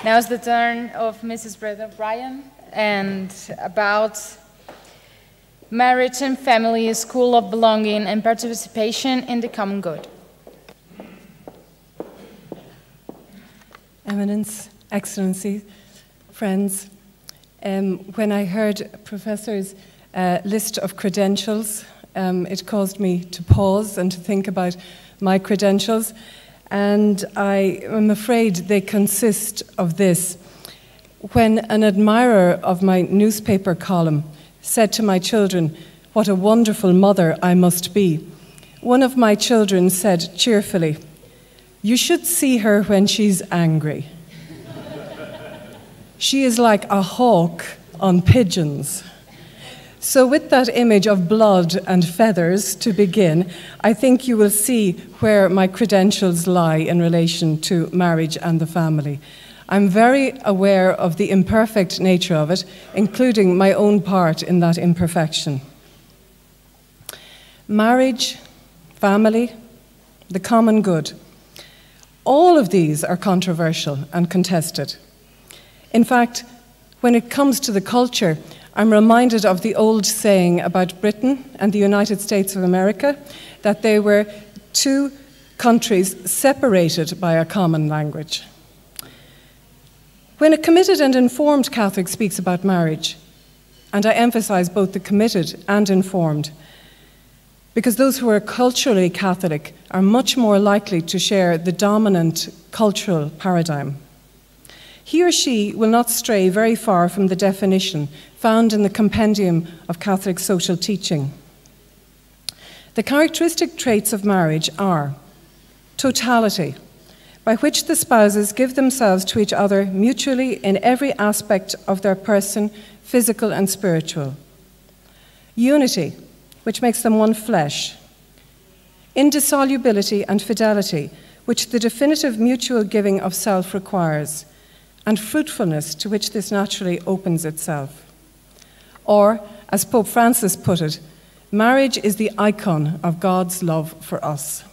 Now it's the turn of Mrs. Breda O Brien, and about marriage and family, school of belonging and participation in the common good. Eminence, Excellency, friends, when I heard Professor's list of credentials, it caused me to pause and to think about my credentials, and I am afraid they consist of this. When an admirer of my newspaper column said to my children, "What a wonderful mother I must be," one of my children said cheerfully, "You should see her when she's angry. She is like a hawk on pigeons." So with that image of blood and feathers to begin, I think you will see where my credentials lie in relation to marriage and the family. I'm very aware of the imperfect nature of it, including my own part in that imperfection. Marriage, family, the common good. All of these are controversial and contested. In fact, when it comes to the culture, I'm reminded of the old saying about Britain and the United States of America, that they were two countries separated by a common language. When a committed and informed Catholic speaks about marriage, and I emphasize both the committed and informed, because those who are culturally Catholic are much more likely to share the dominant cultural paradigm, he or she will not stray very far from the definition found in the Compendium of Catholic Social Teaching. The characteristic traits of marriage are totality, by which the spouses give themselves to each other mutually in every aspect of their person, physical and spiritual. Unity, which makes them one flesh. Indissolubility and fidelity, which the definitive mutual giving of self requires. And fruitfulness, to which this naturally opens itself. Or, as Pope Francis put it, marriage is the icon of God's love for us.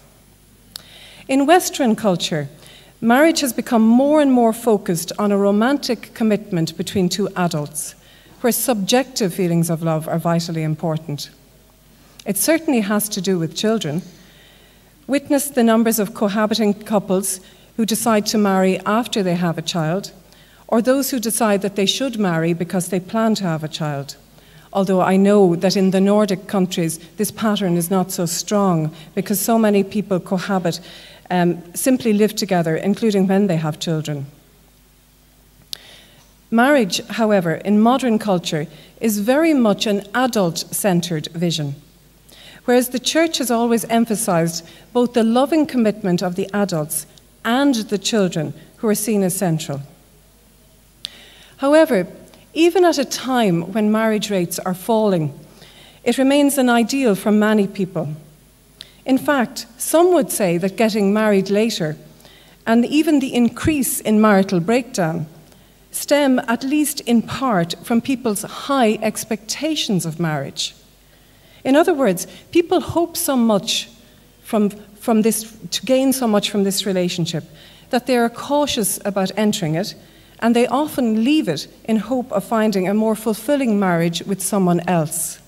In Western culture, marriage has become more and more focused on a romantic commitment between two adults, where subjective feelings of love are vitally important. It certainly has to do with children. Witness the numbers of cohabiting couples who decide to marry after they have a child, or those who decide that they should marry because they plan to have a child. Although I know that in the Nordic countries, this pattern is not so strong because so many people cohabit, simply live together, including when they have children. Marriage, however, in modern culture is very much an adult-centered vision, whereas the Church has always emphasized both the loving commitment of the adults and the children who are seen as central. However, even at a time when marriage rates are falling, it remains an ideal for many people. In fact, some would say that getting married later, and even the increase in marital breakdown, stem at least in part from people's high expectations of marriage. In other words, people hope so much from this, to gain so much from this relationship, that they are cautious about entering it, and they often leave it in hope of finding a more fulfilling marriage with someone else.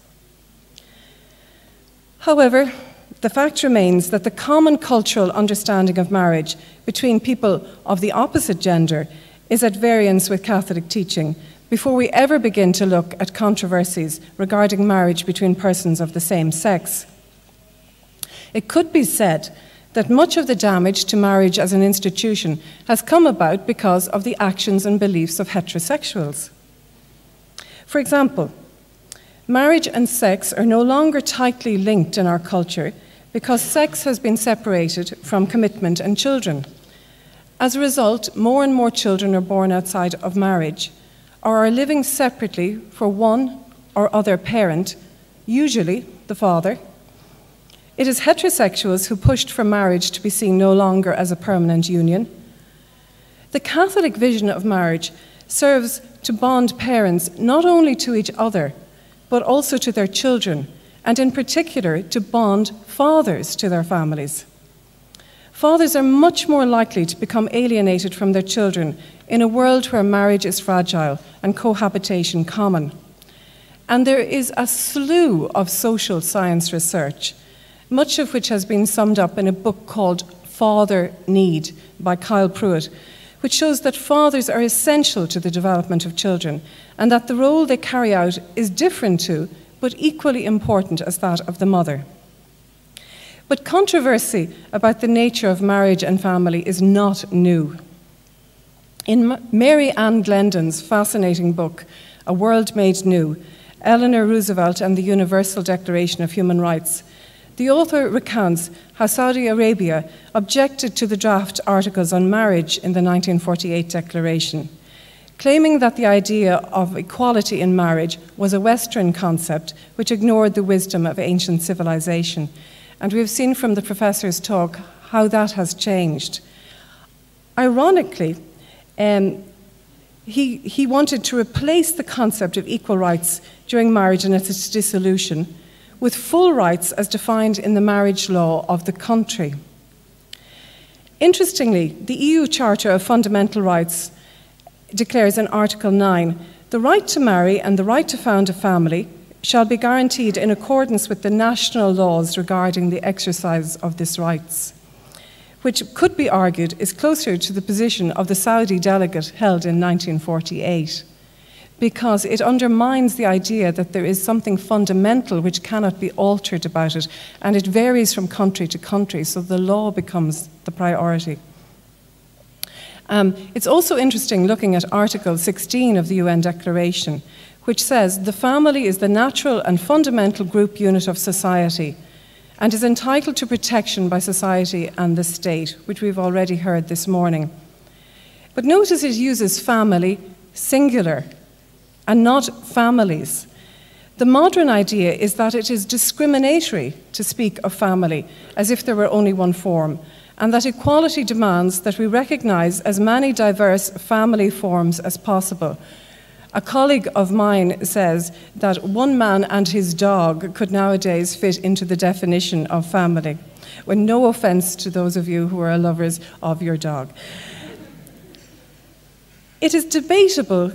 However, the fact remains that the common cultural understanding of marriage between people of the opposite gender is at variance with Catholic teaching before we ever begin to look at controversies regarding marriage between persons of the same sex. It could be said that much of the damage to marriage as an institution has come about because of the actions and beliefs of heterosexuals. For example, marriage and sex are no longer tightly linked in our culture because sex has been separated from commitment and children. As a result, more and more children are born outside of marriage or are living separately for one or other parent, usually the father. It is heterosexuals who pushed for marriage to be seen no longer as a permanent union. The Catholic vision of marriage serves to bond parents not only to each other, but also to their children, and in particular to bond fathers to their families. Fathers are much more likely to become alienated from their children in a world where marriage is fragile and cohabitation common. And there is a slew of social science research, much of which has been summed up in a book called Father Need by Kyle Pruitt, which shows that fathers are essential to the development of children and that the role they carry out is different to, but equally important as that of the mother. But controversy about the nature of marriage and family is not new. In Mary Ann Glendon's fascinating book, A World Made New, Eleanor Roosevelt and the Universal Declaration of Human Rights, the author recounts how Saudi Arabia objected to the draft articles on marriage in the 1948 Declaration, claiming that the idea of equality in marriage was a Western concept which ignored the wisdom of ancient civilization. And we've seen from the professor's talk how that has changed. Ironically, he wanted to replace the concept of equal rights during marriage and its dissolution with full rights as defined in the marriage law of the country. Interestingly, the EU Charter of Fundamental Rights declares in Article 9, the right to marry and the right to found a family shall be guaranteed in accordance with the national laws regarding the exercise of these rights, which could be argued is closer to the position of the Saudi delegate held in 1948, because it undermines the idea that there is something fundamental which cannot be altered about it, and it varies from country to country, so the law becomes the priority. It's also interesting looking at Article 16 of the UN Declaration, which says the family is the natural and fundamental group unit of society and is entitled to protection by society and the state, which we've already heard this morning. But notice it uses family, singular, and not families. The modern idea is that it is discriminatory to speak of family as if there were only one form, and that equality demands that we recognize as many diverse family forms as possible. A colleague of mine says that one man and his dog could nowadays fit into the definition of family, with no offense to those of you who are lovers of your dog. It is debatable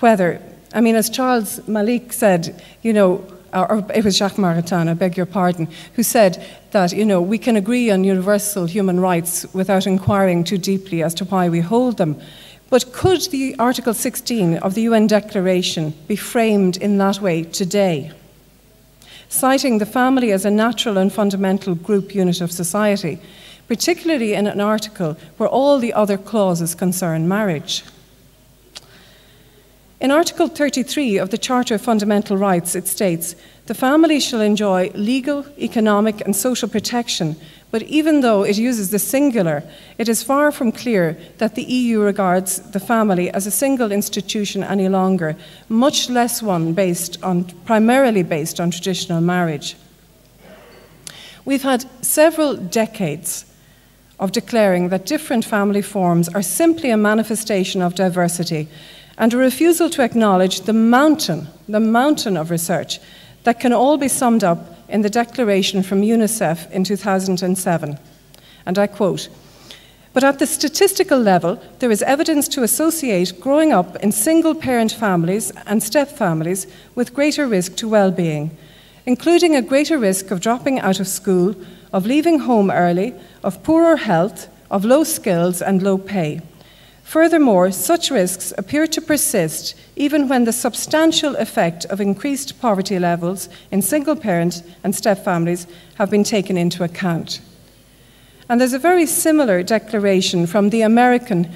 whether, as Charles Malik said, or it was Jacques Maritain, I beg your pardon, who said that, we can agree on universal human rights without inquiring too deeply as to why we hold them. But could the Article 16 of the UN Declaration be framed in that way today? Citing the family as a natural and fundamental group unit of society, particularly in an article where all the other clauses concern marriage. In Article 33 of the Charter of Fundamental Rights, it states, the family shall enjoy legal, economic and social protection, but even though it uses the singular, it is far from clear that the EU regards the family as a single institution any longer, much less one primarily based on traditional marriage. We've had several decades of declaring that different family forms are simply a manifestation of diversity, and a refusal to acknowledge the mountain of research that can all be summed up in the declaration from UNICEF in 2007. And I quote, but at the statistical level, there is evidence to associate growing up in single-parent families and step-families with greater risk to well-being, including a greater risk of dropping out of school, of leaving home early, of poorer health, of low skills and low pay. Furthermore, such risks appear to persist even when the substantial effect of increased poverty levels in single-parent and step-families have been taken into account. And there's a very similar declaration from the American,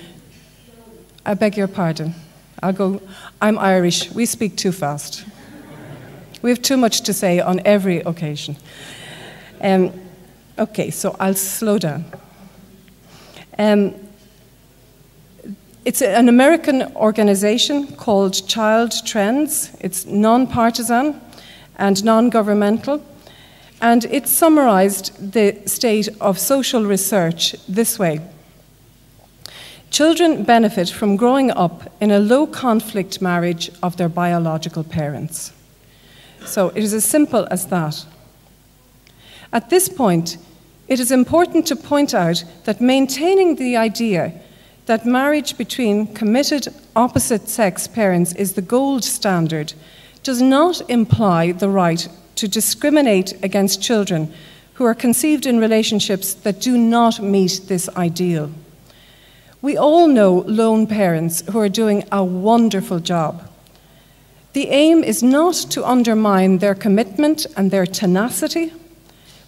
I beg your pardon, I'm Irish, we speak too fast. We have too much to say on every occasion. Okay, so I'll slow down. It's an American organization called Child Trends. It's non-partisan and non-governmental, and it summarized the state of social research this way. Children benefit from growing up in a low-conflict marriage of their biological parents. So it is as simple as that. At this point, It is important to point out that maintaining the idea that marriage between committed opposite-sex parents is the gold standard does not imply the right to discriminate against children who are conceived in relationships that do not meet this ideal. We all know lone parents who are doing a wonderful job. The aim is not to undermine their commitment and their tenacity,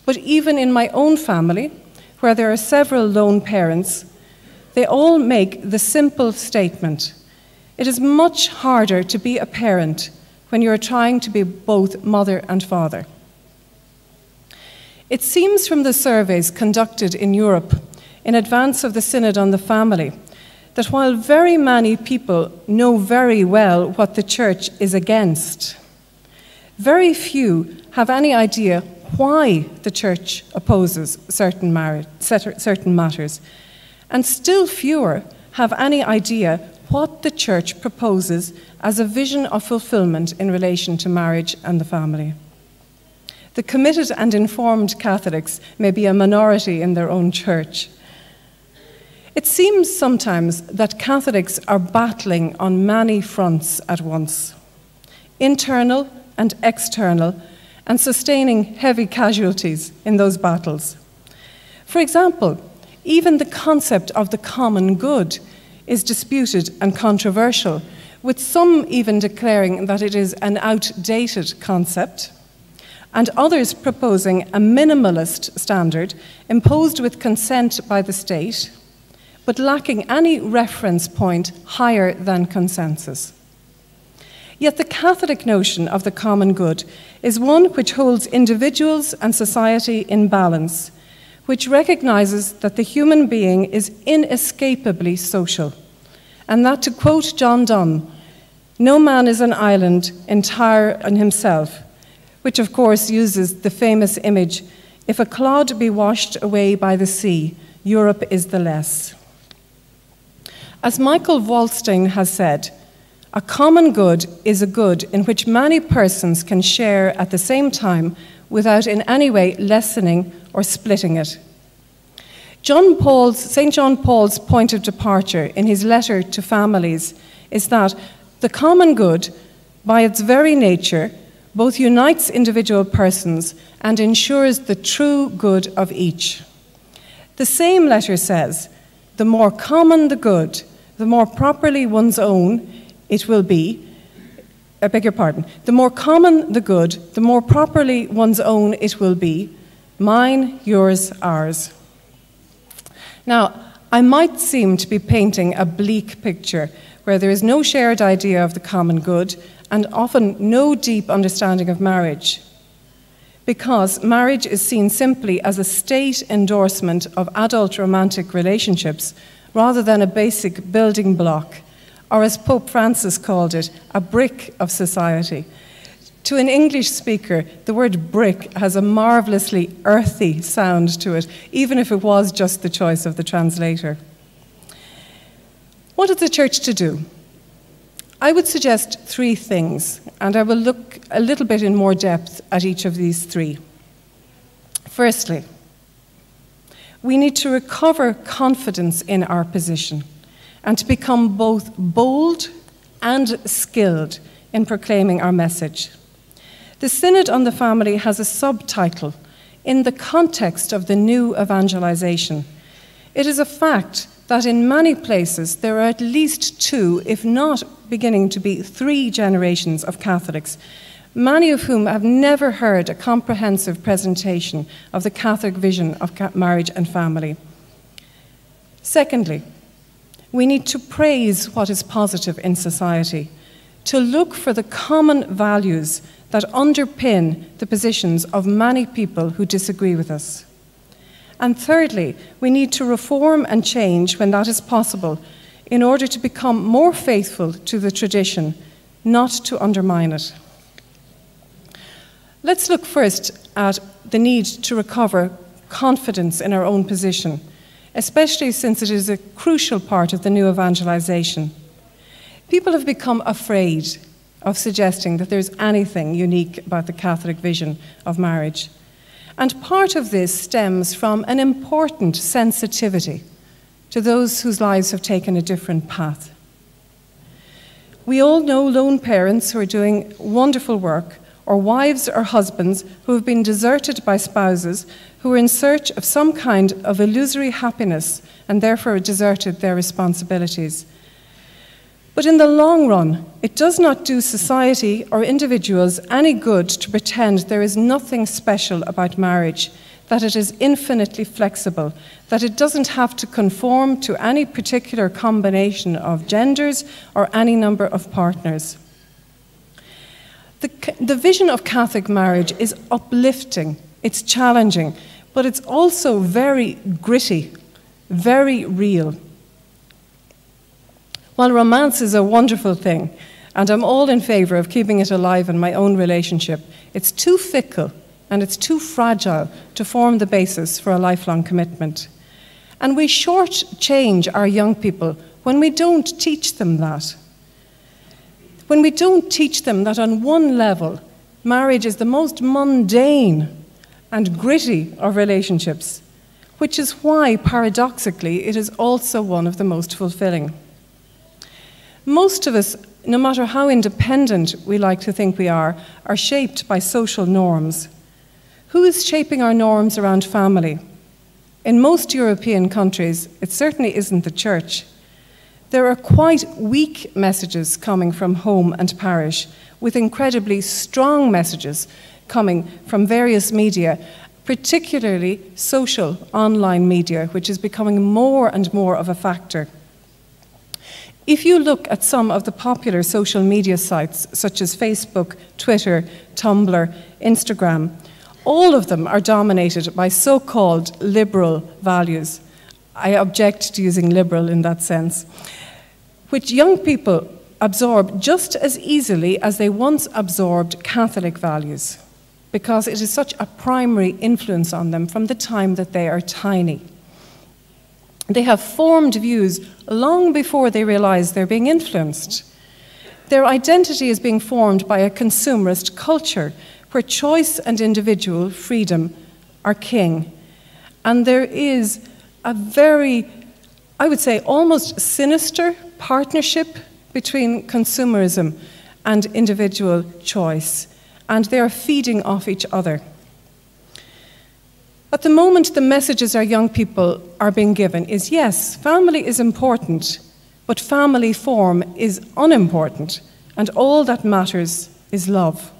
but even in my own family, where there are several lone parents, they all make the simple statement: it is much harder to be a parent when you are trying to be both mother and father. It seems from the surveys conducted in Europe in advance of the Synod on the Family that while very many people know very well what the Church is against, very few have any idea why the Church opposes certain matters, and still fewer have any idea what the Church proposes as a vision of fulfillment in relation to marriage and the family. The committed and informed Catholics may be a minority in their own church. It seems sometimes that Catholics are battling on many fronts at once, internal and external, and sustaining heavy casualties in those battles. For example, even the concept of the common good is disputed and controversial, with some even declaring that it is an outdated concept, and others proposing a minimalist standard imposed with consent by the state, but lacking any reference point higher than consensus. Yet the Catholic notion of the common good is one which holds individuals and society in balance, which recognizes that the human being is inescapably social, and that, to quote John Donne, "No man is an island entire in himself," which of course uses the famous image, "If a clod be washed away by the sea, Europe is the less." As Michael Wallstein has said, a common good is a good in which many persons can share at the same time without in any way lessening or splitting it. St. John Paul's point of departure in his letter to families is that the common good, by its very nature, both unites individual persons and ensures the true good of each. The same letter says, the more common the good, the more properly one's own it will be. The more common the good, the more properly one's own it will be. Mine, yours, ours. Now, I might seem to be painting a bleak picture where there is no shared idea of the common good and often no deep understanding of marriage, because marriage is seen simply as a state endorsement of adult romantic relationships rather than a basic building block, or as Pope Francis called it, a brick of society. To an English speaker, the word brick has a marvelously earthy sound to it, even if it was just the choice of the translator. What is the Church to do? I would suggest three things, and I will look a little bit in more depth at each of these three. Firstly, we need to recover confidence in our position and to become both bold and skilled in proclaiming our message. The Synod on the Family has a subtitle, "In the Context of the New Evangelization." It is a fact that in many places there are at least two, if not beginning to be three generations of Catholics, many of whom have never heard a comprehensive presentation of the Catholic vision of marriage and family. Secondly, we need to praise what is positive in society, to look for the common values that underpin the positions of many people who disagree with us. And thirdly, we need to reform and change when that is possible in order to become more faithful to the tradition, not to undermine it. Let's look first at the need to recover confidence in our own position, especially since it is a crucial part of the new evangelization. People have become afraid of suggesting that there's anything unique about the Catholic vision of marriage. And part of this stems from an important sensitivity to those whose lives have taken a different path. We all know lone parents who are doing wonderful work, or wives or husbands who have been deserted by spouses who are in search of some kind of illusory happiness and therefore deserted their responsibilities. But in the long run, it does not do society or individuals any good to pretend there is nothing special about marriage, that it is infinitely flexible, that it doesn't have to conform to any particular combination of genders or any number of partners. The vision of Catholic marriage is uplifting, it's challenging, but it's also very gritty, very real. While romance is a wonderful thing, and I'm all in favour of keeping it alive in my own relationship, it's too fickle and it's too fragile to form the basis for a lifelong commitment. And we shortchange our young people when we don't teach them that. When we don't teach them that on one level, marriage is the most mundane and gritty of relationships, which is why, paradoxically, it is also one of the most fulfilling. Most of us, no matter how independent we like to think we are shaped by social norms. Who is shaping our norms around family? In most European countries, it certainly isn't the church. There are quite weak messages coming from home and parish, with incredibly strong messages coming from various media, particularly social online media, which is becoming more and more of a factor. If you look at some of the popular social media sites, such as Facebook, Twitter, Tumblr, Instagram, all of them are dominated by so-called liberal values. I object to using liberal in that sense, which young people absorb just as easily as they once absorbed Catholic values, because it is such a primary influence on them from the time that they are tiny. They have formed views long before they realize they're being influenced. Their identity is being formed by a consumerist culture where choice and individual freedom are king. And there is a very, I would say, almost sinister partnership between consumerism and individual choice, and they are feeding off each other. At the moment, the messages our young people are being given is, yes, family is important, but family form is unimportant, and all that matters is love.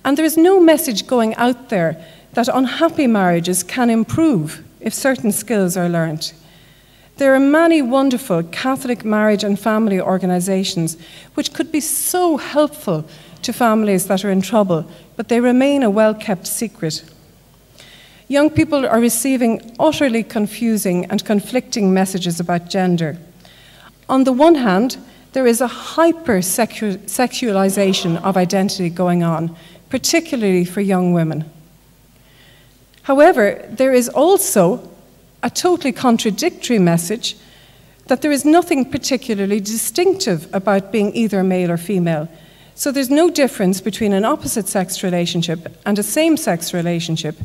And there is no message going out there that unhappy marriages can improve if certain skills are learned. There are many wonderful Catholic marriage and family organisations which could be so helpful to families that are in trouble, but they remain a well-kept secret. Young people are receiving utterly confusing and conflicting messages about gender. On the one hand, there is a hyper-sexualization of identity going on, particularly for young women. However, there is also a totally contradictory message that there is nothing particularly distinctive about being either male or female. So there's no difference between an opposite-sex relationship and a same-sex relationship,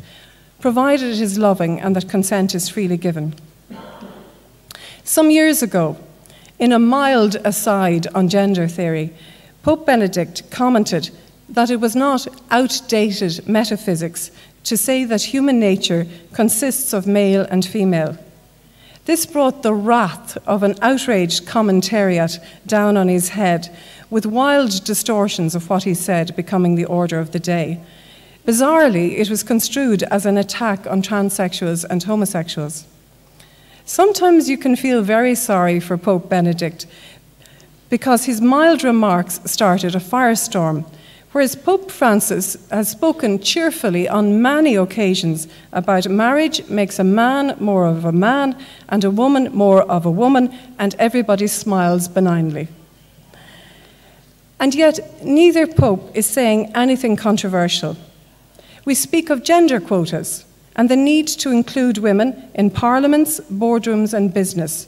provided it is loving and that consent is freely given. Some years ago, in a mild aside on gender theory, Pope Benedict commented that it was not outdated metaphysics to say that human nature consists of male and female. This brought the wrath of an outraged commentariat down on his head, with wild distortions of what he said becoming the order of the day. Bizarrely, it was construed as an attack on transsexuals and homosexuals. Sometimes you can feel very sorry for Pope Benedict because his mild remarks started a firestorm, whereas Pope Francis has spoken cheerfully on many occasions about marriage makes a man more of a man and a woman more of a woman, and everybody smiles benignly. And yet, neither Pope is saying anything controversial. We speak of gender quotas and the need to include women in parliaments, boardrooms, and business.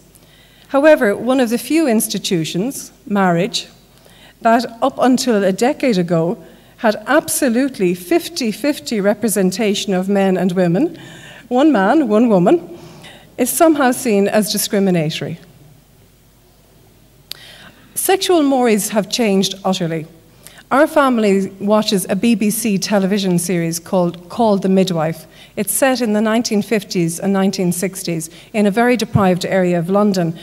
However, one of the few institutions, marriage, that up until a decade ago had absolutely 50-50 representation of men and women, one man, one woman, is somehow seen as discriminatory. Sexual mores have changed utterly. Our family watches a BBC television series called The Midwife. It's set in the 1950s and 1960s in a very deprived area of London.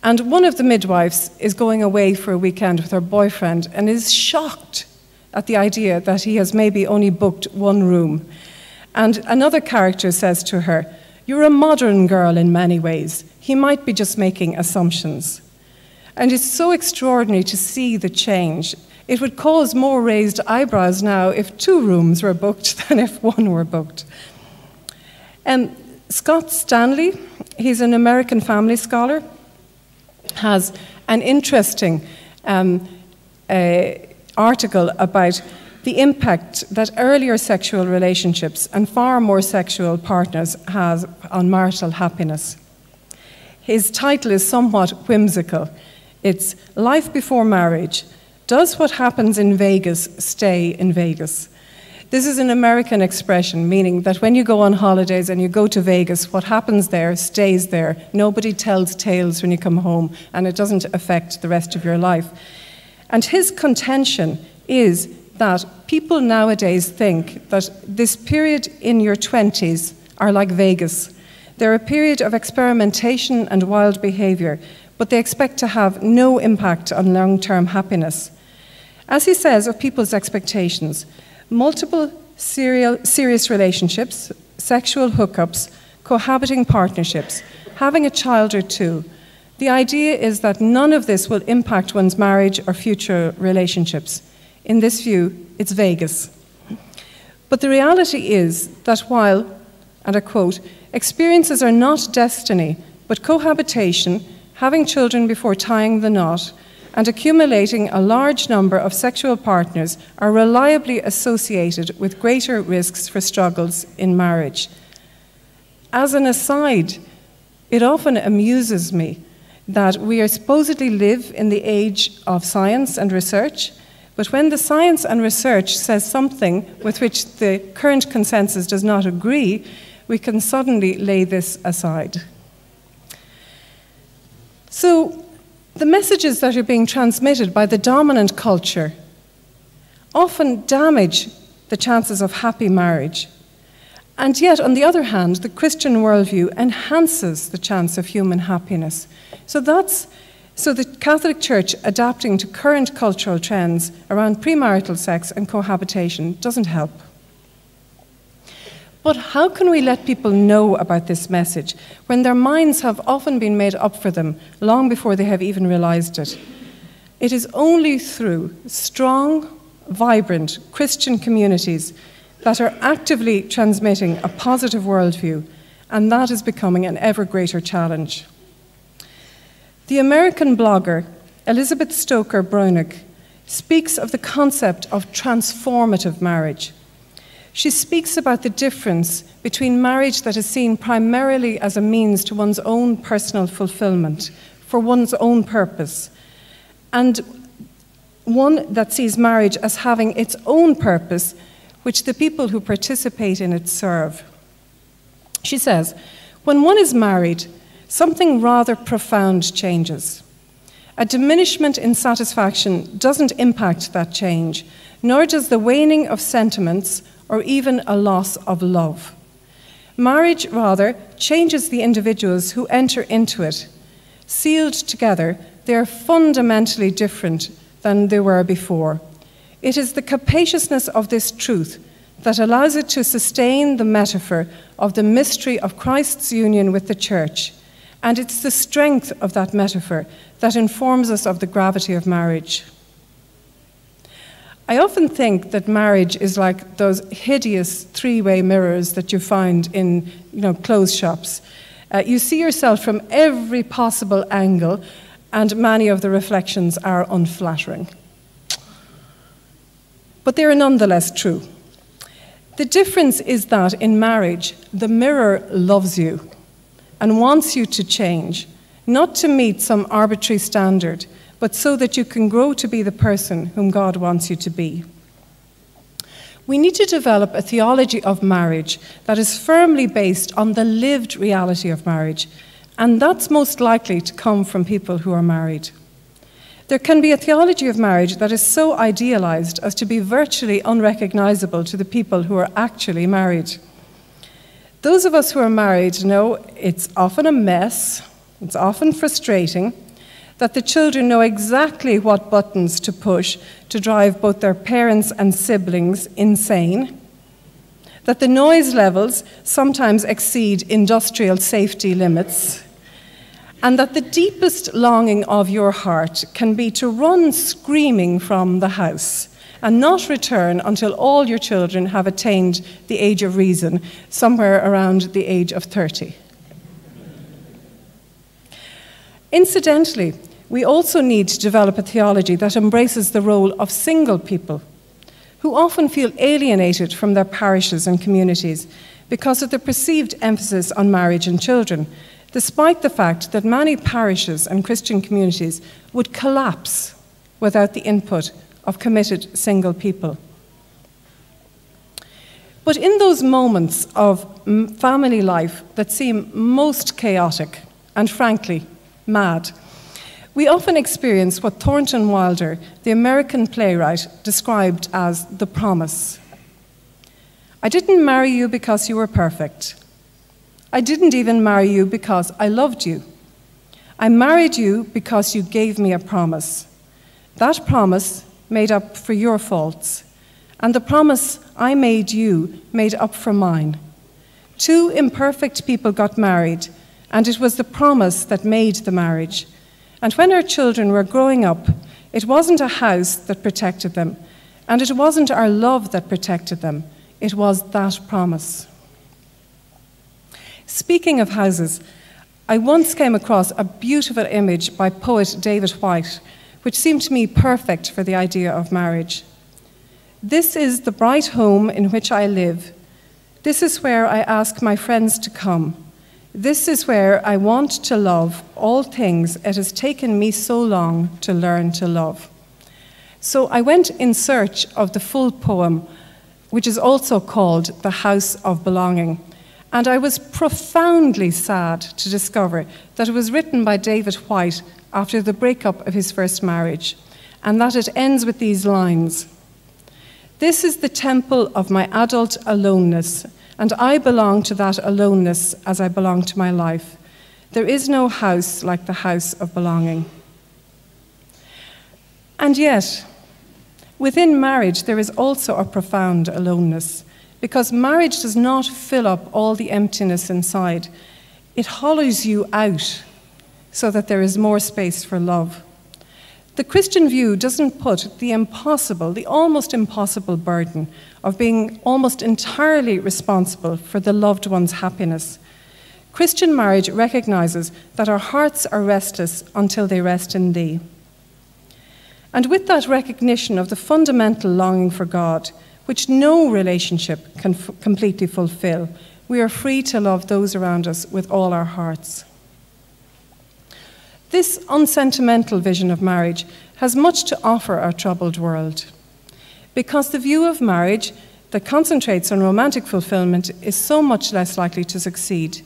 And one of the midwives is going away for a weekend with her boyfriend and is shocked at the idea that he has maybe only booked one room. And another character says to her, "You're a modern girl in many ways. He might be just making assumptions." And it's so extraordinary to see the change. It would cause more raised eyebrows now if 2 rooms were booked than if 1 were booked. Scott Stanley, he's an American family scholar, has an interesting article about the impact that earlier sexual relationships and far more sexual partners has on marital happiness. His title is somewhat whimsical. It's Life Before Marriage. Does what happens in Vegas stay in Vegas? This is an American expression, meaning that when you go on holidays and you go to Vegas, what happens there stays there. Nobody tells tales when you come home, and it doesn't affect the rest of your life. And his contention is that people nowadays think that this period in your 20s are like Vegas. They're a period of experimentation and wild behavior, but they expect to have no impact on long-term happiness. As he says of people's expectations, multiple serious relationships, sexual hookups, cohabiting partnerships, having a child or 2. The idea is that none of this will impact one's marriage or future relationships. In this view, it's Vegas. But the reality is that while, and I quote, experiences are not destiny, but cohabitation, having children before tying the knot, and accumulating a large number of sexual partners are reliably associated with greater risks for struggles in marriage. As an aside, it often amuses me that we are supposedly live in the age of science and research, but when the science and research says something with which the current consensus does not agree, we can suddenly lay this aside. So, the messages that are being transmitted by the dominant culture often damage the chances of happy marriage. And yet, on the other hand, the Christian worldview enhances the chance of human happiness. So the Catholic Church adapting to current cultural trends around premarital sex and cohabitation doesn't help. But how can we let people know about this message when their minds have often been made up for them long before they have even realized it? It is only through strong, vibrant Christian communities that are actively transmitting a positive worldview, and that is becoming an ever greater challenge. The American blogger Elizabeth Stoker Bruenig speaks of the concept of transformative marriage. She speaks about the difference between marriage that is seen primarily as a means to one's own personal fulfillment, for one's own purpose, and one that sees marriage as having its own purpose, which the people who participate in it serve. She says, when one is married, something rather profound changes. A diminishment in satisfaction doesn't impact that change, nor does the waning of sentiments or even a loss of love. Marriage, rather, changes the individuals who enter into it. Sealed together, they are fundamentally different than they were before. It is the capaciousness of this truth that allows it to sustain the metaphor of the mystery of Christ's union with the Church, and it's the strength of that metaphor that informs us of the gravity of marriage. I often think that marriage is like those hideous three-way mirrors that you find in, clothes shops. You see yourself from every possible angle, and many of the reflections are unflattering. But they are nonetheless true. The difference is that in marriage, the mirror loves you and wants you to change, not to meet some arbitrary standard, but so that you can grow to be the person whom God wants you to be. We need to develop a theology of marriage that is firmly based on the lived reality of marriage, and that's most likely to come from people who are married. There can be a theology of marriage that is so idealized as to be virtually unrecognizable to the people who are actually married. Those of us who are married know it's often a mess, it's often frustrating, that the children know exactly what buttons to push to drive both their parents and siblings insane, that the noise levels sometimes exceed industrial safety limits, and that the deepest longing of your heart can be to run screaming from the house and not return until all your children have attained the age of reason, somewhere around the age of 30. Incidentally, we also need to develop a theology that embraces the role of single people, who often feel alienated from their parishes and communities because of the perceived emphasis on marriage and children, despite the fact that many parishes and Christian communities would collapse without the input of committed single people. But in those moments of family life that seem most chaotic and frankly mad, we often experience what Thornton Wilder, the American playwright, described as the promise. I didn't marry you because you were perfect. I didn't even marry you because I loved you. I married you because you gave me a promise. That promise made up for your faults, and the promise I made you made up for mine. Two imperfect people got married, and it was the promise that made the marriage. And when our children were growing up, it wasn't a house that protected them, and it wasn't our love that protected them. It was that promise. Speaking of houses, I once came across a beautiful image by poet David Whyte, which seemed to me perfect for the idea of marriage. This is the bright home in which I live. This is where I ask my friends to come. This is where I want to love all things it has taken me so long to learn to love. So I went in search of the full poem, which is also called The House of Belonging. And I was profoundly sad to discover that it was written by David Whyte after the breakup of his first marriage, and that it ends with these lines: "This is the temple of my adult aloneness, and I belong to that aloneness as I belong to my life. There is no house like the house of belonging." And yet, within marriage, there is also a profound aloneness, because marriage does not fill up all the emptiness inside. It hollows you out so that there is more space for love. The Christian view doesn't put the impossible, the almost impossible burden of being almost entirely responsible for the loved one's happiness. Christian marriage recognizes that our hearts are restless until they rest in Thee. And with that recognition of the fundamental longing for God, which no relationship can completely fulfill, we are free to love those around us with all our hearts. This unsentimental vision of marriage has much to offer our troubled world, because the view of marriage that concentrates on romantic fulfillment is so much less likely to succeed.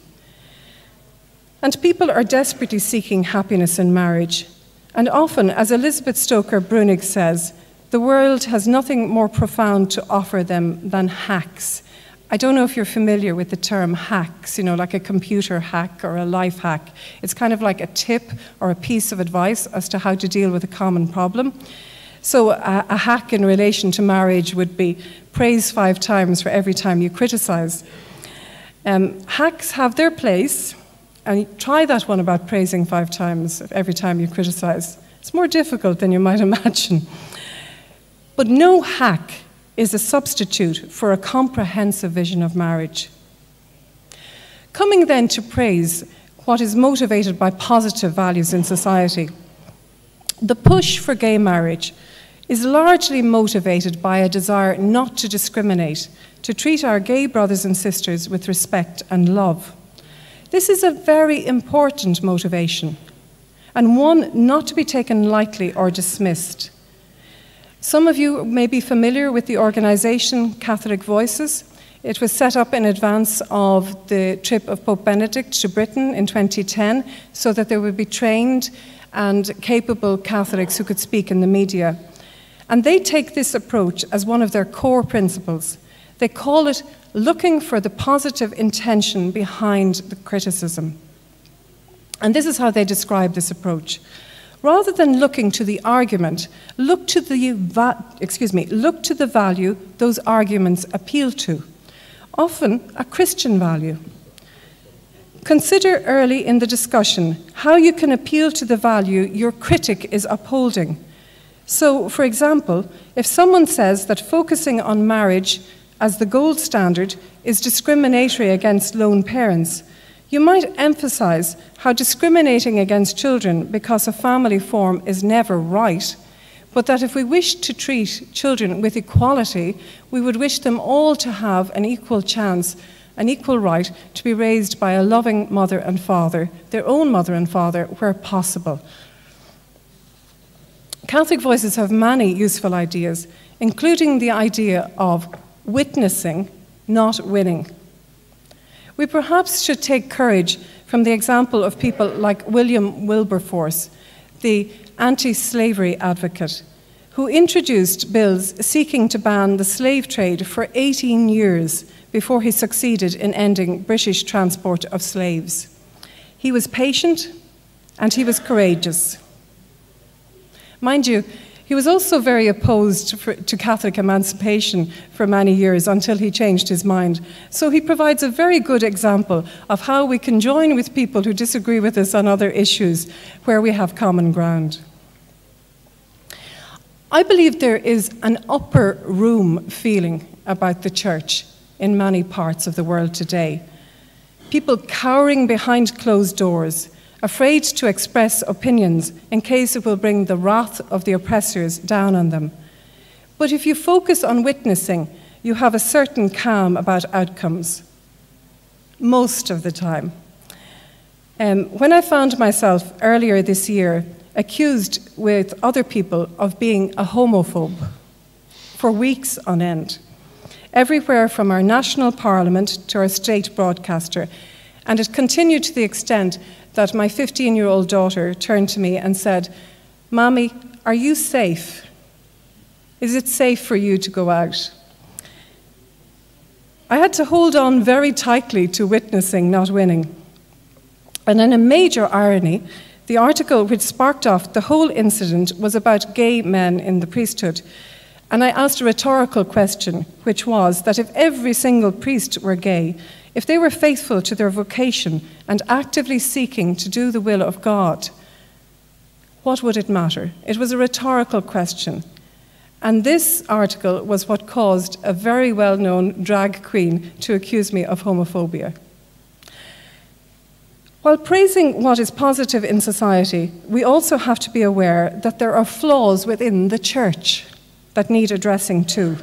And people are desperately seeking happiness in marriage, and often, as Elizabeth Stoker-Brunig says, the world has nothing more profound to offer them than hacks. I don't know if you're familiar with the term hacks, like a computer hack or a life hack. It's kind of like a tip or a piece of advice as to how to deal with a common problem. So a hack in relation to marriage would be praise 5 times for every time you criticize. Hacks have their place, and try that one about praising 5 times every time you criticize. It's more difficult than you might imagine. But no hack is a substitute for a comprehensive vision of marriage. Coming then to praise what is motivated by positive values in society, the push for gay marriage is largely motivated by a desire not to discriminate, to treat our gay brothers and sisters with respect and love. This is a very important motivation, and one not to be taken lightly or dismissed. Some of you may be familiar with the organization Catholic Voices. It was set up in advance of the trip of Pope Benedict to Britain in 2010 so that there would be trained and capable Catholics who could speak in the media. And they take this approach as one of their core principles. They call it looking for the positive intention behind the criticism. And this is how they describe this approach. Rather than looking to the argument, look to the value those arguments appeal to, often a Christian value. Consider early in the discussion how you can appeal to the value your critic is upholding. So, for example, if someone says that focusing on marriage as the gold standard is discriminatory against lone parents, you might emphasize how discriminating against children because a family form is never right, but that if we wish to treat children with equality, we would wish them all to have an equal chance, an equal right to be raised by a loving mother and father, their own mother and father, where possible. Catholic Voices have many useful ideas, including the idea of witnessing, not winning. We perhaps should take courage from the example of people like William Wilberforce, the anti-slavery advocate, who introduced bills seeking to ban the slave trade for 18 years before he succeeded in ending British transport of slaves. He was patient and he was courageous. Mind you, he was also very opposed to Catholic emancipation for many years until he changed his mind. So he provides a very good example of how we can join with people who disagree with us on other issues where we have common ground. I believe there is an upper room feeling about the church in many parts of the world today. People cowering behind closed doors, afraid to express opinions in case it will bring the wrath of the oppressors down on them. But if you focus on witnessing, you have a certain calm about outcomes, most of the time. When I found myself earlier this year accused with other people of being a homophobe for weeks on end, everywhere from our national parliament to our state broadcaster, and it continued to the extent that my 15-year-old daughter turned to me and said, "Mommy, are you safe? Is it safe for you to go out?" I had to hold on very tightly to witnessing, not winning. And in a major irony, the article which sparked off the whole incident was about gay men in the priesthood. And I asked a rhetorical question, which was that if every single priest were gay, if they were faithful to their vocation and actively seeking to do the will of God, what would it matter? It was a rhetorical question. And this article was what caused a very well-known drag queen to accuse me of homophobia. While praising what is positive in society, we also have to be aware that there are flaws within the church that need addressing too.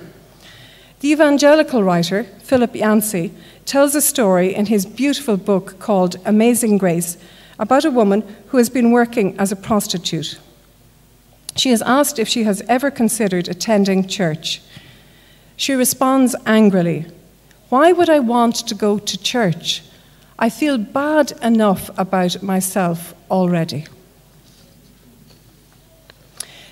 The evangelical writer, Philip Yancey, tells a story in his beautiful book called Amazing Grace about a woman who has been working as a prostitute. She is asked if she has ever considered attending church. She responds angrily, "Why would I want to go to church? I feel bad enough about myself already."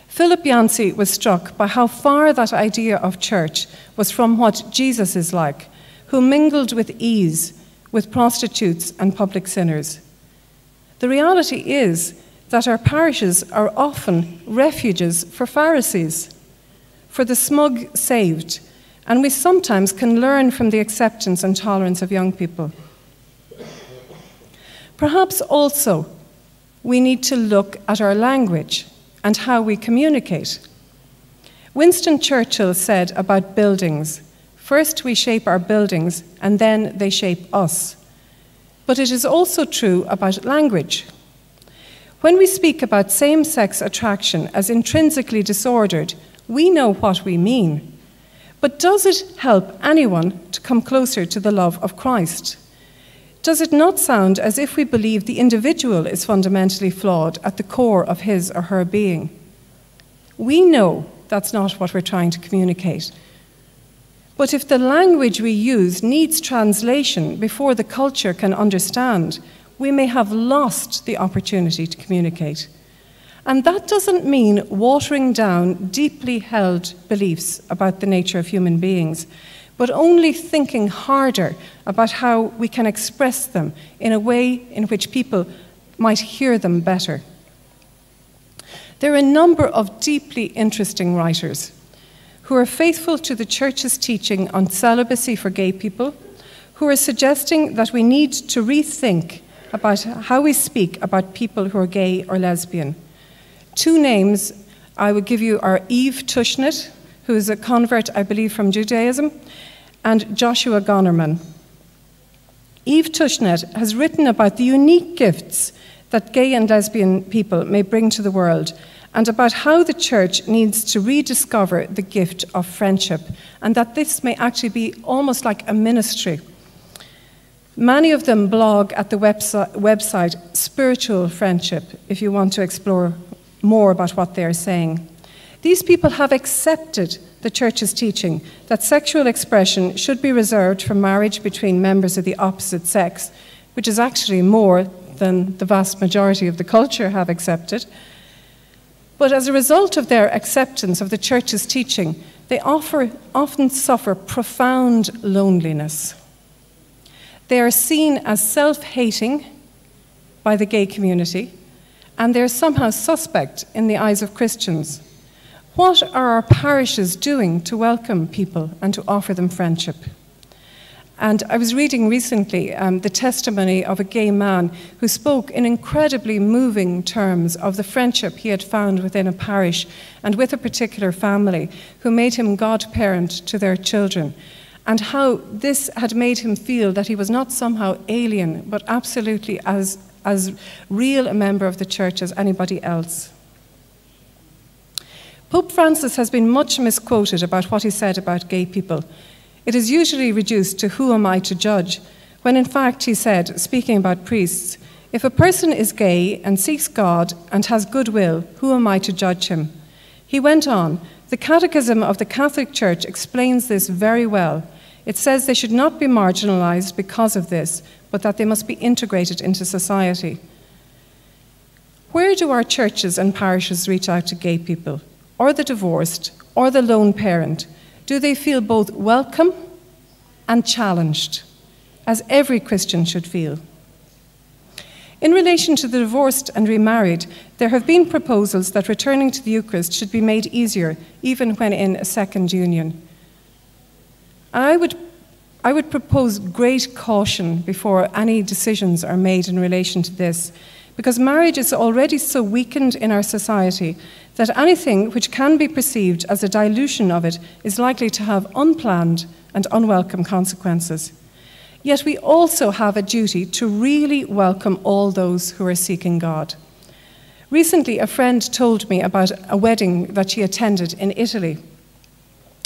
Philip Yancey was struck by how far that idea of church was from what Jesus is like, who mingled with ease with prostitutes and public sinners. The reality is that our parishes are often refuges for Pharisees, for the smug saved, and we sometimes can learn from the acceptance and tolerance of young people. Perhaps also we need to look at our language and how we communicate. Winston Churchill said about buildings, "First we shape our buildings and then they shape us." But it is also true about language. When we speak about same-sex attraction as intrinsically disordered, we know what we mean. But does it help anyone to come closer to the love of Christ? Does it not sound as if we believe the individual is fundamentally flawed at the core of his or her being? We know that's not what we're trying to communicate. But if the language we use needs translation before the culture can understand, we may have lost the opportunity to communicate. And that doesn't mean watering down deeply held beliefs about the nature of human beings, but only thinking harder about how we can express them in a way in which people might hear them better. There are a number of deeply interesting writers who are faithful to the Church's teaching on celibacy for gay people, who are suggesting that we need to rethink about how we speak about people who are gay or lesbian. Two names I would give you are Eve Tushnet, who is a convert, I believe, from Judaism, and Joshua Gonnerman. Eve Tushnet has written about the unique gifts that gay and lesbian people may bring to the world, and about how the Church needs to rediscover the gift of friendship, and that this may actually be almost like a ministry. Many of them blog at the website Spiritual Friendship, if you want to explore more about what they are saying. These people have accepted the Church's teaching that sexual expression should be reserved for marriage between members of the opposite sex, which is actually more than the vast majority of the culture have accepted. But as a result of their acceptance of the Church's teaching, they often suffer profound loneliness. They are seen as self-hating by the gay community, and they are somehow suspect in the eyes of Christians. What are our parishes doing to welcome people and to offer them friendship? And I was reading recently the testimony of a gay man who spoke in incredibly moving terms of the friendship he had found within a parish and with a particular family who made him godparent to their children, and how this had made him feel that he was not somehow alien, but absolutely as real a member of the Church as anybody else. Pope Francis has been much misquoted about what he said about gay people. It is usually reduced to "who am I to judge," when in fact he said, speaking about priests, "If a person is gay and seeks God and has goodwill, who am I to judge him?" He went on, "The Catechism of the Catholic Church explains this very well. It says they should not be marginalized because of this, but that they must be integrated into society." Where do our churches and parishes reach out to gay people, or the divorced, or the lone parent? Do they feel both welcome and challenged, as every Christian should feel? In relation to the divorced and remarried, there have been proposals that returning to the Eucharist should be made easier, even when in a second union. I would propose great caution before any decisions are made in relation to this, because marriage is already so weakened in our society that anything which can be perceived as a dilution of it is likely to have unplanned and unwelcome consequences. Yet we also have a duty to really welcome all those who are seeking God. Recently, a friend told me about a wedding that she attended in Italy.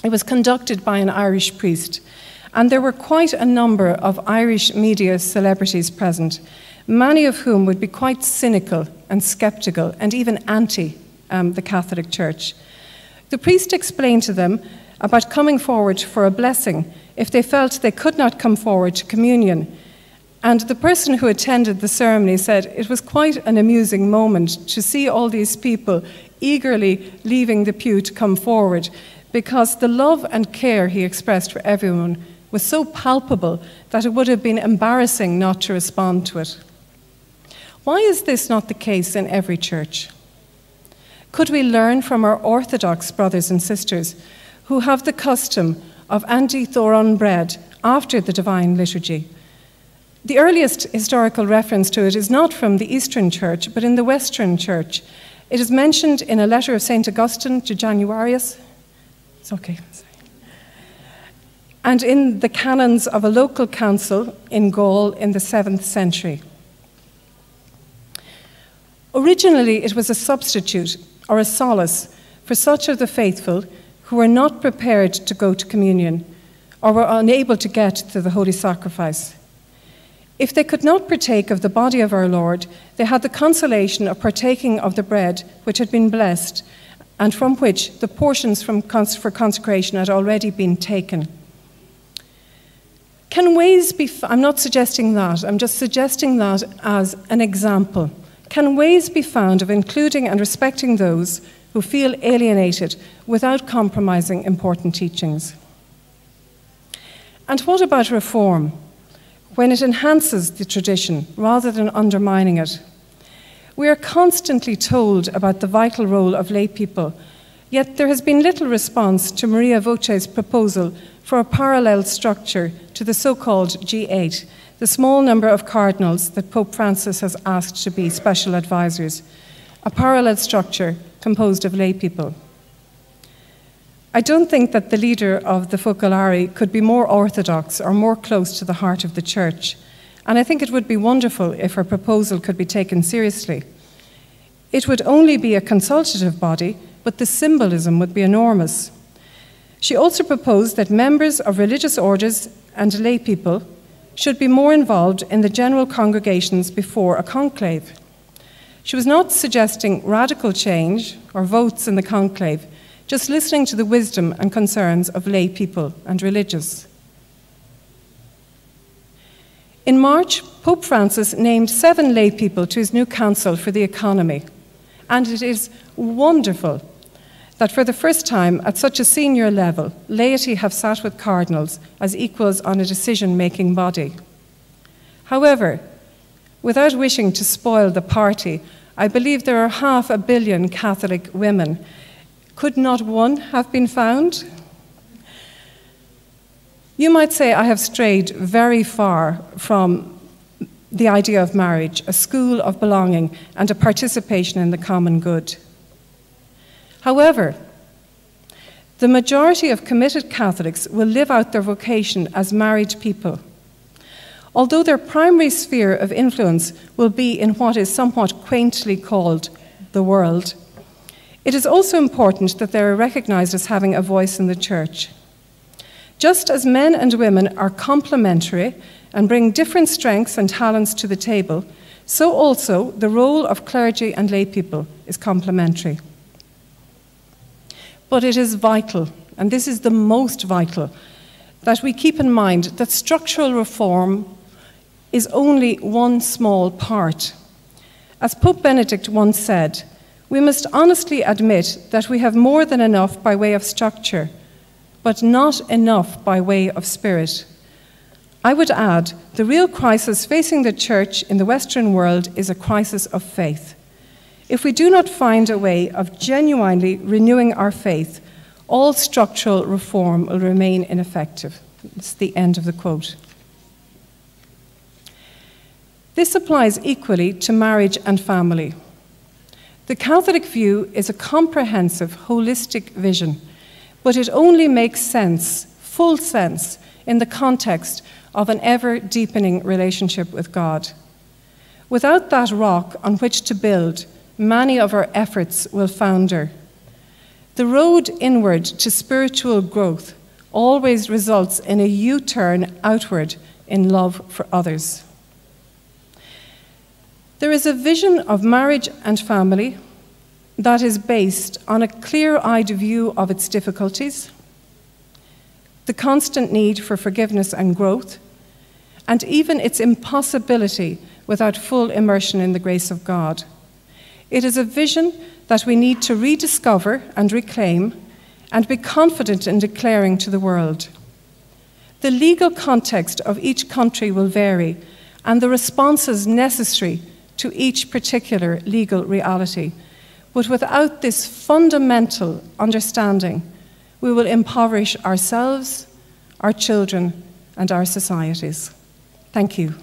It was conducted by an Irish priest, and there were quite a number of Irish media celebrities present, many of whom would be quite cynical and skeptical and even anti the Catholic Church. The priest explained to them about coming forward for a blessing if they felt they could not come forward to communion. And the person who attended the ceremony said it was quite an amusing moment to see all these people eagerly leaving the pew to come forward, because the love and care he expressed for everyone was so palpable that it would have been embarrassing not to respond to it. Why is this not the case in every church? Could we learn from our Orthodox brothers and sisters who have the custom of antithoron bread after the Divine Liturgy? The earliest historical reference to it is not from the Eastern Church, but in the Western Church. It is mentioned in a letter of St. Augustine to Januarius. It's okay. And in the canons of a local council in Gaul in the 7th century. Originally, it was a substitute or a solace for such of the faithful who were not prepared to go to communion or were unable to get to the holy sacrifice. If they could not partake of the body of our Lord, they had the consolation of partaking of the bread which had been blessed and from which the portions for consecration had already been taken. Can ways be, I'm not suggesting that, I'm just suggesting that as an example. Can ways be found of including and respecting those who feel alienated without compromising important teachings? And what about reform, when it enhances the tradition rather than undermining it? We are constantly told about the vital role of lay people, yet there has been little response to Maria Voce's proposal for a parallel structure to the so-called G8, the small number of cardinals that Pope Francis has asked to be special advisors, a parallel structure composed of lay people. I don't think that the leader of the Focolari could be more orthodox or more close to the heart of the Church, and I think it would be wonderful if her proposal could be taken seriously. It would only be a consultative body, but the symbolism would be enormous. She also proposed that members of religious orders and lay people should be more involved in the general congregations before a conclave. She was not suggesting radical change or votes in the conclave, just listening to the wisdom and concerns of lay people and religious. In March, Pope Francis named 7 lay people to his new Council for the Economy, and it is wonderful that for the first time at such a senior level, laity have sat with cardinals as equals on a decision-making body. However, without wishing to spoil the party, I believe there are 500 million Catholic women. Could not one have been found? You might say I have strayed very far from the idea of marriage, a school of belonging, and a participation in the common good. However, the majority of committed Catholics will live out their vocation as married people. Although their primary sphere of influence will be in what is somewhat quaintly called the world, it is also important that they are recognized as having a voice in the Church. Just as men and women are complementary and bring different strengths and talents to the table, so also the role of clergy and lay people is complementary. But it is vital, and this is the most vital, that we keep in mind that structural reform is only one small part. As Pope Benedict once said, we must honestly admit that we have more than enough by way of structure, but not enough by way of spirit. I would add, the real crisis facing the Church in the Western world is a crisis of faith. If we do not find a way of genuinely renewing our faith, all structural reform will remain ineffective. It's the end of the quote. This applies equally to marriage and family. The Catholic view is a comprehensive, holistic vision, but it only makes sense, full sense, in the context of an ever-deepening relationship with God. Without that rock on which to build, many of our efforts will founder. The road inward to spiritual growth always results in a U-turn outward in love for others. There is a vision of marriage and family that is based on a clear-eyed view of its difficulties, the constant need for forgiveness and growth, and even its impossibility without full immersion in the grace of God. It is a vision that we need to rediscover and reclaim and be confident in declaring to the world. The legal context of each country will vary, and the responses necessary to each particular legal reality. But without this fundamental understanding, we will impoverish ourselves, our children, and our societies. Thank you.